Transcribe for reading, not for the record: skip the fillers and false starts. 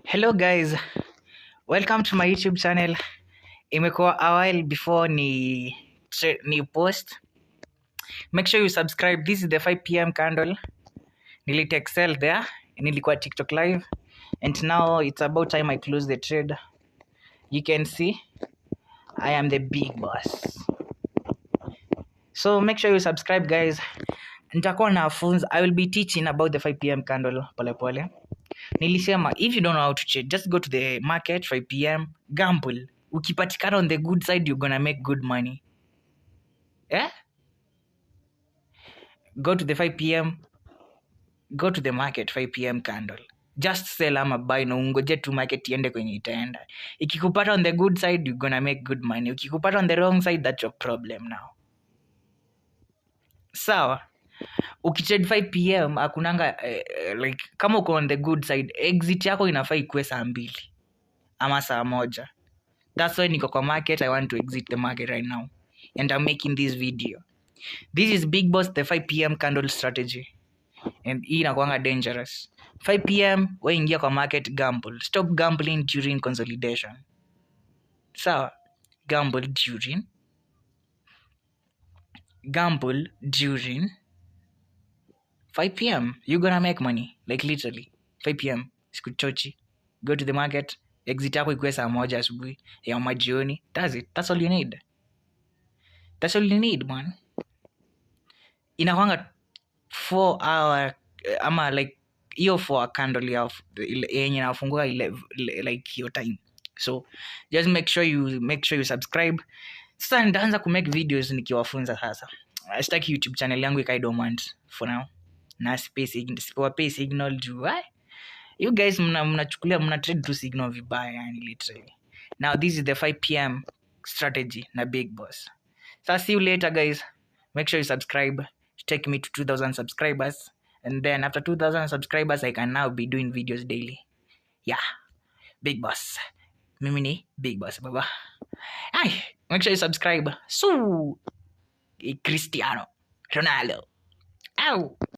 Hello guys, welcome to my YouTube channel. Imekuwa a while before ni post. Make sure you subscribe. This is the 5 p.m. candle. Excel there. Nilikuwa TikTok live. And now it's about time I close the trade. You can see I am the big boss. So make sure you subscribe guys. Nitakuwa nafunza. I will be teaching about the 5 p.m. candle pole pole. Nilisema if you don't know how to trade, just go to the market 5 p.m. gamble. Ukipatikana on the good side, you're gonna make good money. Yeah? Go to the 5 p.m. Go to the market 5 p.m. candle. Just sell ama buy na ungoje tu market iende kwenye itaenda. Ikikupata on the good side, you're gonna make good money. Ukikupata on the wrong side, that's your problem now. Sawa. Ukitrade 5 p.m. hakunanga like kama uko on the good side, exit yako inafaa ikuwe saa 2 ama saa 1. That's why niko kwa market. I want to exit the market right now. And I'm making this video. This is Big Boss, the 5 p.m. candle strategy. And hii inakuanga dangerous. 5 p.m. we ingia kwa market, gamble. Stop gambling during consolidation. So, gamble during 5 p.m. You're gonna make money. Like literally. 5 p.m. Sikuchochi. Go to the market. Exit yako ikuwe saa 1 asubuhi ya majioni. That's it. That's all you need. That's all you need, man. Inakwanga 4 hour ama like hiyo 4 candle ya yenye nafungua like your time. So just make sure you subscribe. Sasa nitaanza ku make videos nikiwafunza sasa. Sitaki YouTube channel yangu ikae dormant for now. Na sipewa signal juu. You guys mna trade to signal vibaya yani literally. Now this is the 5 p.m. strategy na Big Boss. So see you later guys. Make sure you subscribe. Take me to 2,000 subscribers. And then after 2,000 subscribers, I can now be doing videos daily. Yeah. Big Boss. Mimi ni Big Boss, baba. Ay, make sure you subscribe. So, Cristiano Ronaldo. Ow.